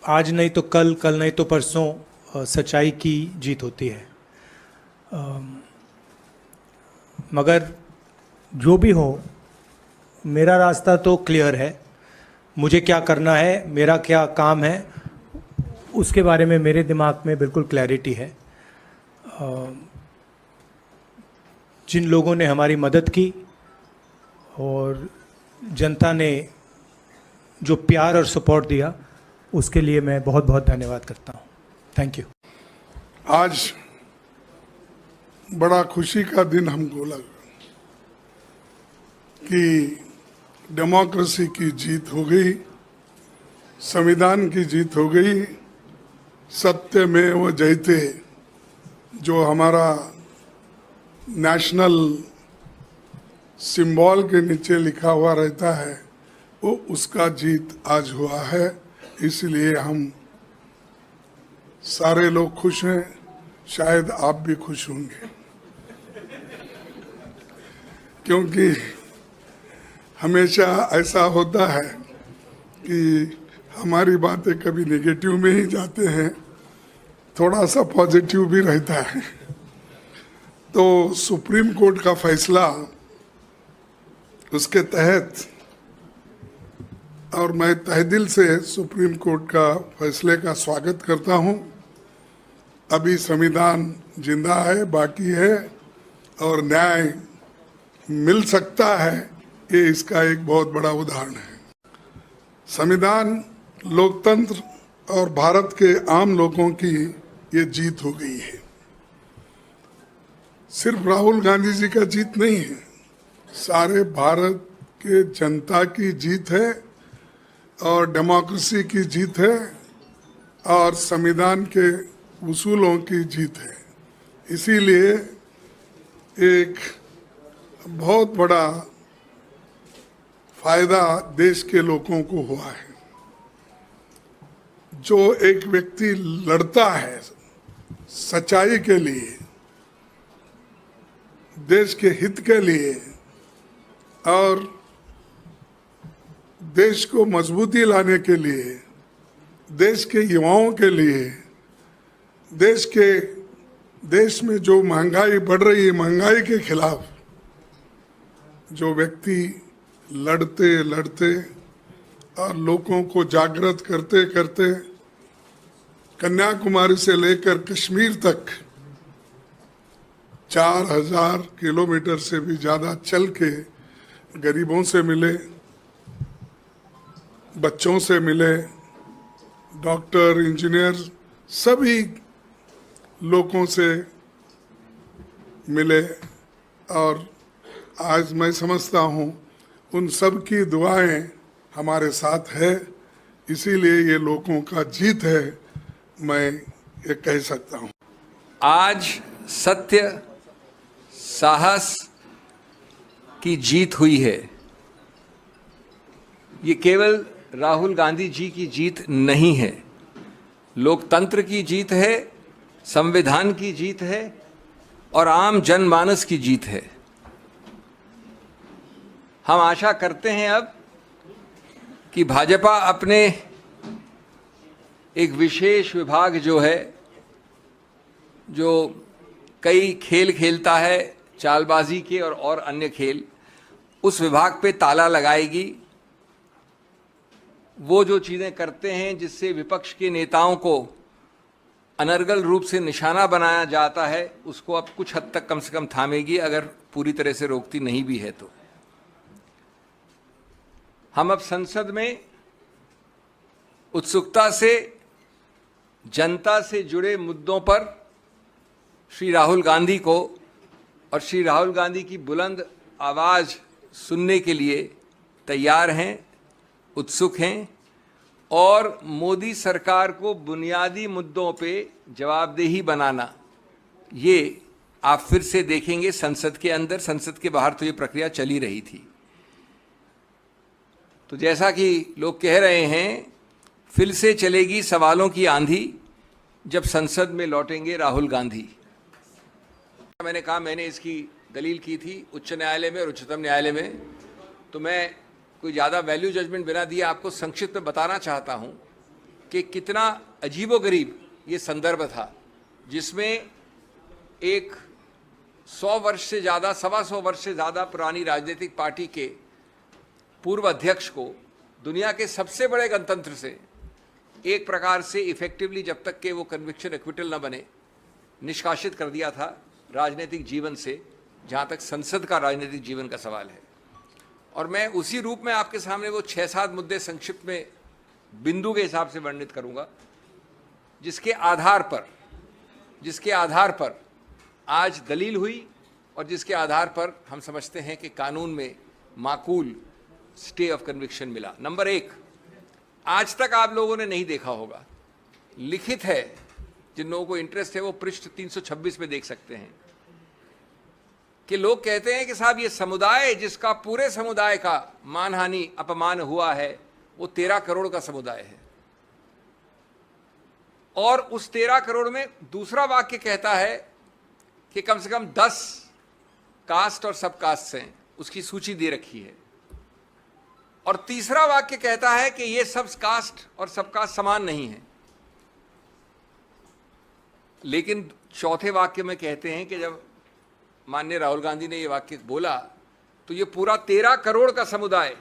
आज नहीं तो कल, कल नहीं तो परसों सच्चाई की जीत होती है। मगर जो भी हो, मेरा रास्ता तो क्लियर है। मुझे क्या करना है, मेरा क्या काम है, उसके बारे में मेरे दिमाग में बिल्कुल क्लैरिटी है। जिन लोगों ने हमारी मदद की और जनता ने जो प्यार और सपोर्ट दिया, उसके लिए मैं बहुत बहुत धन्यवाद करता हूँ। Thank you. आज बड़ा खुशी का दिन हमको लगा कि डेमोक्रेसी की जीत हो गई, संविधान की जीत हो गई। सत्य में वो जयते, जो हमारा नेशनल सिंबल के नीचे लिखा हुआ रहता है, वो उसका जीत आज हुआ है। इसलिए हम सारे लोग खुश हैं। शायद आप भी खुश होंगे, क्योंकि हमेशा ऐसा होता है कि हमारी बातें कभी नेगेटिव में ही जाते हैं, थोड़ा सा पॉजिटिव भी रहता है। तो सुप्रीम कोर्ट का फैसला, उसके तहत, और मैं तहे दिल से सुप्रीम कोर्ट का फैसले का स्वागत करता हूं। अभी संविधान जिंदा है, बाकी है, और न्याय मिल सकता है। ये इसका एक बहुत बड़ा उदाहरण है। संविधान, लोकतंत्र और भारत के आम लोगों की ये जीत हो गई है। सिर्फ राहुल गांधी जी का जीत नहीं है, सारे भारत के जनता की जीत है और डेमोक्रेसी की जीत है और संविधान के उसूलों की जीत है। इसीलिए एक बहुत बड़ा फायदा देश के लोगों को हुआ है। जो एक व्यक्ति लड़ता है सच्चाई के लिए, देश के हित के लिए और देश को मजबूती लाने के लिए, देश के युवाओं के लिए, देश में जो महंगाई बढ़ रही है, महंगाई के खिलाफ जो व्यक्ति लड़ते लड़ते और लोगों को जागृत करते करते कन्याकुमारी से लेकर कश्मीर तक 4000 किलोमीटर से भी ज्यादा चल के गरीबों से मिले, बच्चों से मिले, डॉक्टर, इंजीनियर, सभी लोगों से मिले। और आज मैं समझता हूँ उन सब की दुआएं हमारे साथ है। इसीलिए ये लोगों का जीत है, मैं ये कह सकता हूँ। आज सत्य, साहस की जीत हुई है। ये केवल राहुल गांधी जी की जीत नहीं है, लोकतंत्र की जीत है, संविधान की जीत है और आम जनमानस की जीत है। हम आशा करते हैं अब कि भाजपा अपने एक विशेष विभाग जो है, जो कई खेल खेलता है, चालबाजी के और अन्य खेल, उस विभाग पे ताला लगाएगी। वो जो चीज़ें करते हैं जिससे विपक्ष के नेताओं को अनर्गल रूप से निशाना बनाया जाता है, उसको अब कुछ हद तक कम से कम थामेगी, अगर पूरी तरह से रोकती नहीं भी है तो। हम अब संसद में उत्सुकता से जनता से जुड़े मुद्दों पर श्री राहुल गांधी को और श्री राहुल गांधी की बुलंद आवाज़ सुनने के लिए तैयार हैं, उत्सुक हैं और मोदी सरकार को बुनियादी मुद्दों पे जवाबदेही बनाना, ये आप फिर से देखेंगे संसद के अंदर। संसद के बाहर तो ये प्रक्रिया चली रही थी। तो जैसा कि लोग कह रहे हैं, फिर से चलेगी सवालों की आंधी जब संसद में लौटेंगे राहुल गांधी। मैंने कहा, मैंने इसकी दलील की थी उच्च न्यायालय में और उच्चतम न्यायालय में, तो मैं कोई ज़्यादा वैल्यू जजमेंट बिना दिए आपको संक्षिप्त में बताना चाहता हूँ कि कितना अजीबोगरीब ये संदर्भ था, जिसमें एक 100 वर्ष से ज़्यादा, 125 वर्ष से ज़्यादा पुरानी राजनीतिक पार्टी के पूर्व अध्यक्ष को दुनिया के सबसे बड़े गणतंत्र से एक प्रकार से इफेक्टिवली, जब तक कि वो कन्विक्शन एक्विटल न बने, निष्कासित कर दिया था राजनीतिक जीवन से, जहाँ तक संसद का राजनीतिक जीवन का सवाल है। और मैं उसी रूप में आपके सामने वो 6-7 मुद्दे संक्षिप्त में बिंदु के हिसाब से वर्णित करूँगा, जिसके आधार पर आज दलील हुई और जिसके आधार पर हम समझते हैं कि कानून में माकूल स्टे ऑफ कन्विक्शन मिला। नंबर 1, आज तक आप लोगों ने नहीं देखा होगा, लिखित है, जिन लोगों को इंटरेस्ट है वो पृष्ठ 326 में देख सकते हैं, कि लोग कहते हैं कि साहब ये समुदाय जिसका पूरे समुदाय का मानहानि अपमान हुआ है वो 13 करोड़ का समुदाय है, और उस 13 करोड़ में दूसरा वाक्य कहता है कि कम से कम 10 कास्ट और सब कास्ट हैं, उसकी सूची दे रखी है, और तीसरा वाक्य कहता है कि ये सब कास्ट और सब कास्ट समान नहीं है। लेकिन चौथे वाक्य में कहते हैं कि जब माननीय राहुल गांधी ने ये वाक्य बोला तो ये पूरा 13 करोड़ का समुदाय,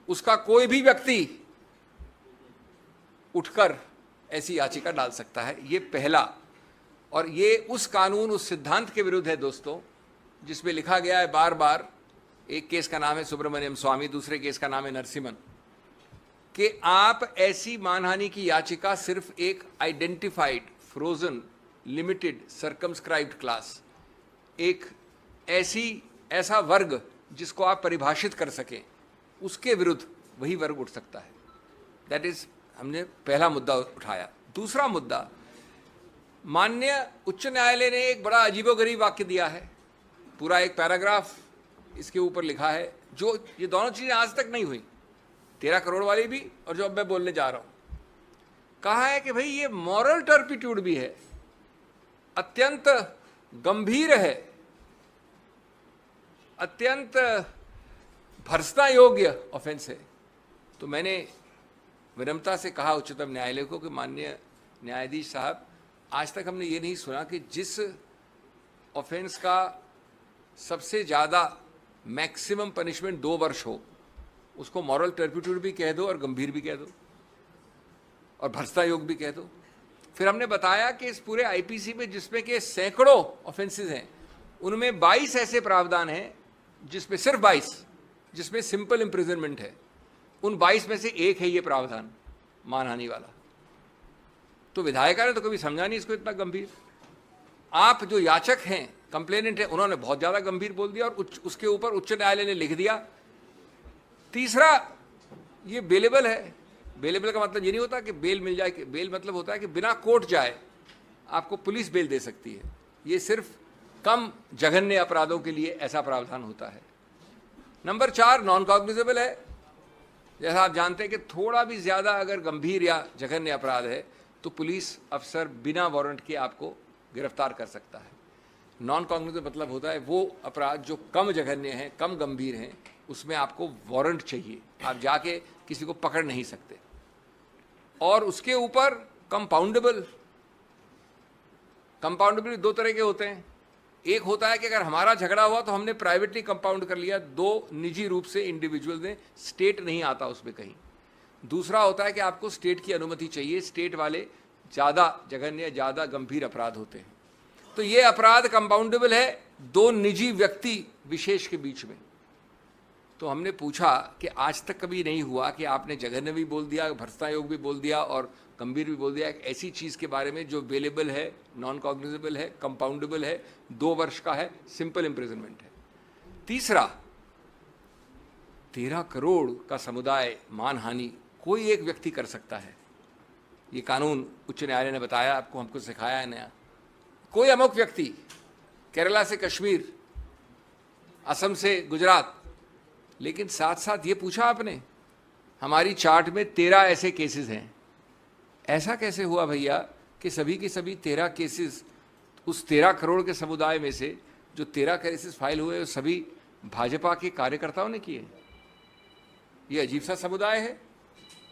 उसका कोई भी व्यक्ति उठकर ऐसी याचिका डाल सकता है। ये पहला, और ये उस कानून, उस सिद्धांत के विरुद्ध है दोस्तों, जिसमें लिखा गया है बार बार, एक केस का नाम है सुब्रमण्यम स्वामी, दूसरे केस का नाम है नरसिम्हन, कि आप ऐसी मानहानि की याचिका सिर्फ एक identified, frozen, limited, circumscribed class, एक ऐसा वर्ग जिसको आप परिभाषित कर सकें, उसके विरुद्ध वही वर्ग उठ सकता है। दैट इज, हमने पहला मुद्दा उठाया। दूसरा मुद्दा, माननीय उच्च न्यायालय ने एक बड़ा अजीबोगरीब वाक्य दिया है, पूरा एक पैराग्राफ इसके ऊपर लिखा है, जो ये दोनों चीज़ें आज तक नहीं हुई, 13 करोड़ वाली भी और जो अब मैं बोलने जा रहा हूँ। कहा है कि भाई ये मॉरल टर्पिट्यूड भी है, अत्यंत गंभीर है, अत्यंत भर्त्सना योग्य ऑफेंस है। तो मैंने विनम्रता से कहा उच्चतम न्यायालय को कि माननीय न्यायाधीश साहब, आज तक हमने ये नहीं सुना कि जिस ऑफेंस का सबसे ज़्यादा मैक्सिमम पनिशमेंट 2 वर्ष हो, उसको मॉरल टर्पिट्यूड भी कह दो और गंभीर भी कह दो और भर्त्सना योग्य भी कह दो। फिर हमने बताया कि इस पूरे आईपीसी में, जिसमें के सैकड़ों ऑफेंसेस हैं, उनमें 22 ऐसे प्रावधान हैं, जिसमें सिर्फ 22 जिसमें सिंपल इम्प्रिजनमेंट है। उन 22 में से एक है ये प्रावधान मानहानि वाला। तो विधायिका ने तो कभी समझा नहीं इसको इतना गंभीर। आप जो याचक हैं, कंप्लेनेंट है, उन्होंने बहुत ज़्यादा गंभीर बोल दिया और उसके ऊपर उच्च न्यायालय ने लिख दिया। तीसरा, ये बेलेबल है। बेलेबल का मतलब ये नहीं होता कि बेल मिल जाए, बेल मतलब होता है कि बिना कोर्ट जाए आपको पुलिस बेल दे सकती है। ये सिर्फ कम जघन्य अपराधों के लिए ऐसा प्रावधान होता है। नंबर 4, नॉन कॉग्निजेबल है। जैसा आप जानते हैं कि थोड़ा भी ज़्यादा अगर गंभीर या जघन्य अपराध है तो पुलिस अफसर बिना वारंट के आपको गिरफ्तार कर सकता है। नॉन कॉग्निजेबल मतलब होता है वो अपराध जो कम जघन्य हैं, कम गंभीर हैं, उसमें आपको वारंट चाहिए, आप जाके किसी को पकड़ नहीं सकते। और उसके ऊपर कंपाउंडेबल 2 तरह के होते हैं। एक होता है कि अगर हमारा झगड़ा हुआ तो हमने प्राइवेटली कंपाउंड कर लिया, 2 निजी रूप से इंडिविजुअल ने, स्टेट नहीं आता उसमें कहीं। दूसरा होता है कि आपको स्टेट की अनुमति चाहिए, स्टेट वाले ज़्यादा जघन्य, ज़्यादा गंभीर अपराध होते हैं। तो ये अपराध कंपाउंडेबल है 2 निजी व्यक्ति विशेष के बीच में। तो हमने पूछा कि आज तक कभी नहीं हुआ कि आपने जघन्य भी बोल दिया, भर्त्सना योग्य भी बोल दिया और गंभीर भी बोल दिया, एक ऐसी चीज़ के बारे में जो बेलेबल है, नॉन कॉग्निजेबल है, कंपाउंडेबल है, 2 वर्ष का है, सिंपल इम्प्रिजनमेंट है। तीसरा, 13 करोड़ का समुदाय मानहानि कोई एक व्यक्ति कर सकता है। ये कानून उच्च न्यायालय ने बताया आपको, हमको सिखाया है नया। कोई अमुक व्यक्ति, केरला से कश्मीर, असम से गुजरात, लेकिन साथ साथ ये पूछा आपने, हमारी चार्ट में 13 ऐसे केसेस हैं। ऐसा कैसे हुआ भैया कि सभी के सभी 13 केसेस उस 13 करोड़ के समुदाय में से जो 13 केसेस फाइल हुए वो सभी भाजपा के कार्यकर्ताओं ने किए? ये अजीब सा समुदाय है।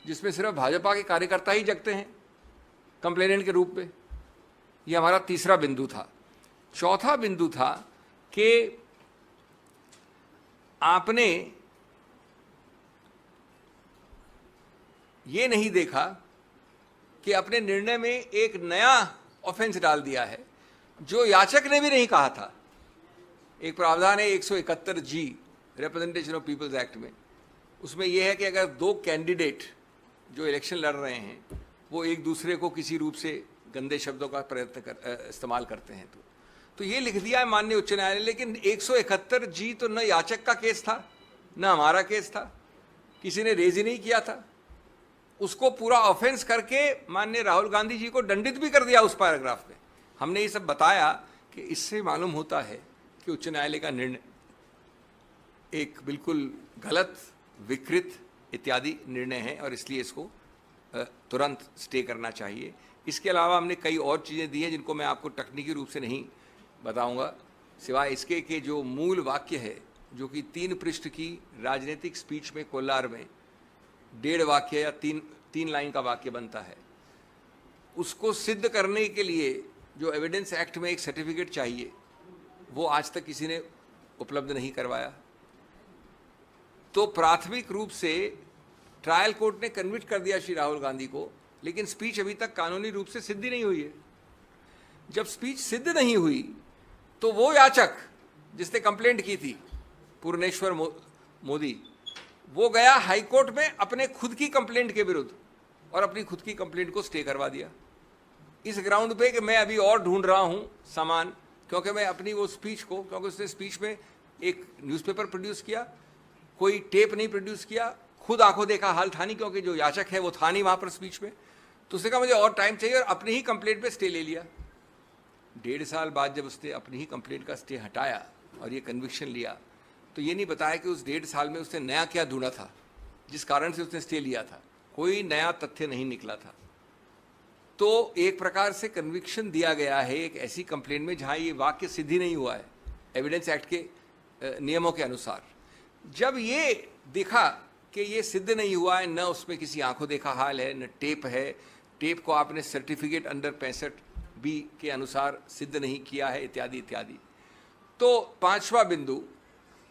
जिसमें सिर्फ भाजपा के कार्यकर्ता ही जगते हैं कंप्लेनेंट के रूप में। ये हमारा तीसरा बिंदु था। चौथा बिंदु था कि आपने ये नहीं देखा कि अपने निर्णय में एक नया ऑफेंस डाल दिया है जो याचक ने भी नहीं कहा था। एक प्रावधान है 171G representation of peoples act में, उसमें यह है कि अगर दो कैंडिडेट जो इलेक्शन लड़ रहे हैं वो एक दूसरे को किसी रूप से गंदे शब्दों का इस्तेमाल करते हैं तो ये लिख दिया है माननीय उच्च न्यायालय। लेकिन 171G तो न याचक का केस था न हमारा केस था, किसी ने रेज ही नहीं किया था। उसको पूरा ऑफेंस करके माननीय राहुल गांधी जी को दंडित भी कर दिया उस पैराग्राफ में। हमने ये सब बताया कि इससे मालूम होता है कि उच्च न्यायालय का निर्णय एक बिल्कुल गलत, विकृत इत्यादि निर्णय है और इसलिए इसको तुरंत स्टे करना चाहिए। इसके अलावा हमने कई और चीज़ें दी हैं जिनको मैं आपको तकनीकी रूप से नहीं बताऊंगा, सिवाय इसके कि जो मूल वाक्य है जो कि 3 पृष्ठ की राजनीतिक स्पीच में कोलार में 1.5 वाक्य या 3 लाइन का वाक्य बनता है, उसको सिद्ध करने के लिए जो एविडेंस एक्ट में एक सर्टिफिकेट चाहिए वो आज तक किसी ने उपलब्ध नहीं करवाया। तो प्राथमिक रूप से ट्रायल कोर्ट ने कन्विक्ट कर दिया श्री राहुल गांधी को, लेकिन स्पीच अभी तक कानूनी रूप से सिद्ध नहीं हुई है। जब स्पीच सिद्ध नहीं हुई तो वो याचक जिसने कंप्लेंट की थी पूर्णेश्वर मोदी, वो गया हाई कोर्ट में अपने खुद की कंप्लेंट के विरुद्ध और अपनी खुद की कंप्लेंट को स्टे करवा दिया इस ग्राउंड पे कि मैं अभी और ढूंढ रहा हूं सामान, क्योंकि मैं अपनी वो स्पीच को, क्योंकि उसने स्पीच में एक न्यूज़पेपर प्रोड्यूस किया, कोई टेप नहीं प्रोड्यूस किया, खुद आंखों देखा हाल था नहीं, क्योंकि जो याचक है वो था नहीं वहां पर स्पीच में, तो उसने कहा मुझे और टाइम चाहिए और अपनी ही कंप्लेंट पे स्टे ले लिया। 1.5 साल बाद जब उसने अपनी ही कंप्लेंट का स्टे हटाया और ये कन्विक्शन लिया, तो ये नहीं बताया कि उस 1.5 साल में उसने नया क्या ढूंढा था जिस कारण से उसने स्टे लिया था। कोई नया तथ्य नहीं निकला था। तो एक प्रकार से कन्विक्शन दिया गया है एक ऐसी कंप्लेंट में जहां ये वाक्य सिद्ध ही नहीं हुआ है एविडेंस एक्ट के नियमों के अनुसार। जब ये देखा कि ये सिद्ध नहीं हुआ है, न उसमें किसी आंखों देखा हाल है, न टेप है, टेप को आपने सर्टिफिकेट अंडर 65B के अनुसार सिद्ध नहीं किया है, इत्यादि इत्यादि। तो 5वां बिंदु,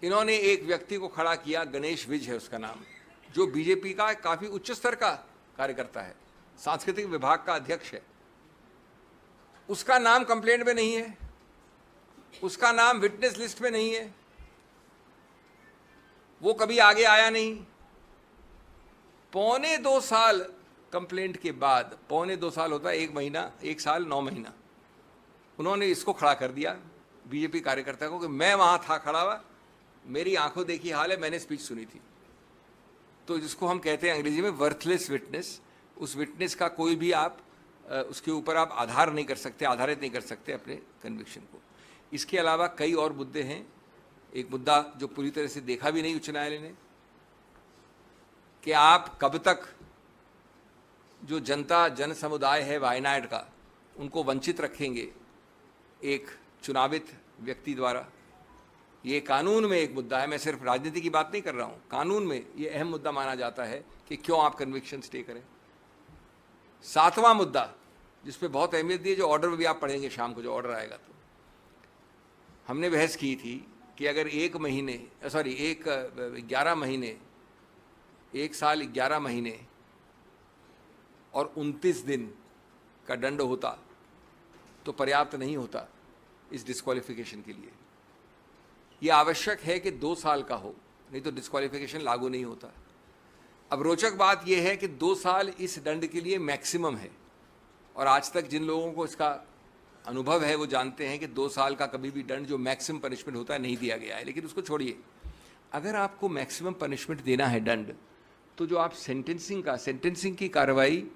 इन्होंने एक व्यक्ति को खड़ा किया, गणेश विज है उसका नाम, जो बीजेपी का काफी उच्च स्तर का कार्यकर्ता है, सांस्कृतिक विभाग का अध्यक्ष है। उसका नाम कंप्लेंट में नहीं है, उसका नाम विटनेस लिस्ट में नहीं है, वो कभी आगे आया नहीं। 1.25 साल कंप्लेंट के बाद, 1.25 साल होता है 1 महीना, 1 साल 9 महीना, उन्होंने इसको खड़ा कर दिया बीजेपी कार्यकर्ता को कि मैं वहां था खड़ा हुआ, मेरी आंखों देखी हाल है, मैंने स्पीच सुनी थी। तो जिसको हम कहते हैं अंग्रेजी में वर्थलेस विटनेस, उस विटनेस का कोई भी आप उसके ऊपर आप आधार नहीं कर सकते, आधारित नहीं कर सकते अपने कन्विक्शन को। इसके अलावा कई और मुद्दे हैं। एक मुद्दा जो पूरी तरह से देखा भी नहीं उच्च न्यायालय ने, कि आप कब तक जो जनता जन समुदाय है वायनाड का, उनको वंचित रखेंगे एक चुनावित व्यक्ति द्वारा। ये कानून में एक मुद्दा है, मैं सिर्फ राजनीति की बात नहीं कर रहा हूँ, कानून में ये अहम मुद्दा माना जाता है कि क्यों आप कन्विक्शन स्टे करें। 7वां मुद्दा जिस पे बहुत अहमियत दी है, जो ऑर्डर में भी आप पढ़ेंगे शाम को, जो ऑर्डर आएगा, तो हमने बहस की थी कि अगर 11 महीने, 1 साल 11 महीने और 29 दिन का दंड होता तो पर्याप्त नहीं होता इस डिस्क्वालिफिकेशन के लिए। यह आवश्यक है कि 2 साल का हो, नहीं तो डिस्क्वालिफिकेशन लागू नहीं होता। अब रोचक बात यह है कि 2 साल इस दंड के लिए मैक्सिमम है, और आज तक जिन लोगों को इसका अनुभव है वो जानते हैं कि 2 साल का कभी भी दंड जो मैक्सिमम पनिशमेंट होता है नहीं दिया गया है। लेकिन उसको छोड़िए, अगर आपको मैक्सिमम पनिशमेंट देना है दंड, तो जो आप सेंटेंसिंग की कार्रवाई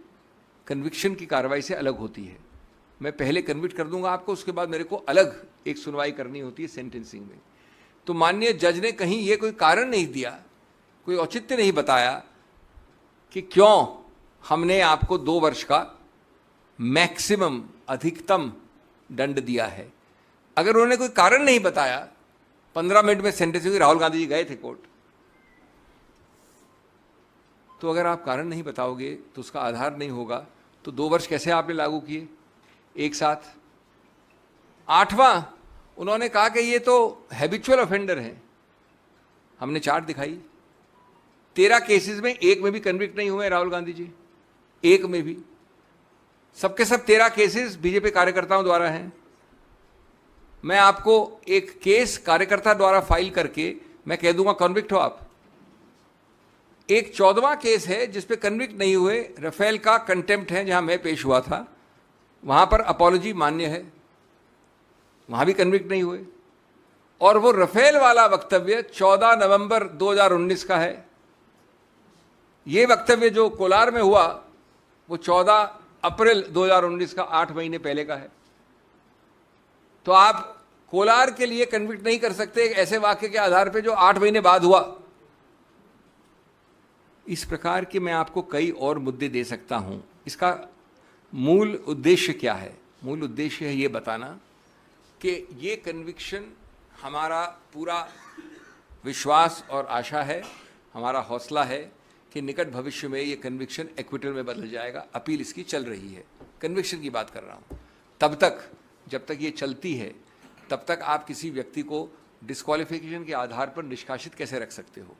कन्विक्शन की कार्रवाई से अलग होती है। मैं पहले कन्विक्ट कर दूंगा आपको, उसके बाद मेरे को अलग एक सुनवाई करनी होती है सेंटेंसिंग में। तो माननीय जज ने कहीं ये कोई कारण नहीं दिया, कोई औचित्य नहीं बताया कि क्यों हमने आपको 2 वर्ष का मैक्सिमम अधिकतम दंड दिया है। अगर उन्होंने कोई कारण नहीं बताया, 15 मिनट में सेंटेंसिंग, राहुल गांधी जी गए थे कोर्ट, तो अगर आप कारण नहीं बताओगे तो उसका आधार नहीं होगा, तो 2 वर्ष कैसे आपने लागू किए एक साथ? 8वां, उन्होंने कहा कि ये तो हैबिचुअल ऑफेंडर हैं। हमने चार्ट दिखाई, 13 केसेस में एक में भी कन्विक्ट नहीं हुए राहुल गांधी जी, एक में भी। सबके सब 13 केसेस बीजेपी कार्यकर्ताओं द्वारा हैं। मैं आपको एक केस कार्यकर्ता द्वारा फाइल करके मैं कह दूंगा कन्विक्ट हो आप। एक 14वां केस है जिस पे कन्विक्ट नहीं हुए, राफेल का कंटेम्प्ट है, जहां मैं पेश हुआ था, वहां पर अपॉलॉजी मान्य है, वहां भी कन्विक्ट नहीं हुए। और वो राफेल वाला वक्तव्य 14 नवंबर 2019 का है। ये वक्तव्य जो कोलार में हुआ वो 14 अप्रैल 2019 का, 8 महीने पहले का है। तो आप कोलार के लिए कन्विक्ट नहीं कर सकते एक ऐसे वाक्य के आधार पे जो 8 महीने बाद हुआ। इस प्रकार के मैं आपको कई और मुद्दे दे सकता हूं। इसका मूल उद्देश्य क्या है? मूल उद्देश्य है ये बताना कि ये कन्विक्शन हमारा पूरा विश्वास और आशा है, हमारा हौसला है कि निकट भविष्य में ये कन्विक्शन एक्विटल में बदल जाएगा। अपील इसकी चल रही है, कन्विक्शन की बात कर रहा हूँ। तब तक, जब तक ये चलती है, तब तक आप किसी व्यक्ति को डिस्क्वालिफिकेशन के आधार पर निष्कासित कैसे रख सकते हो?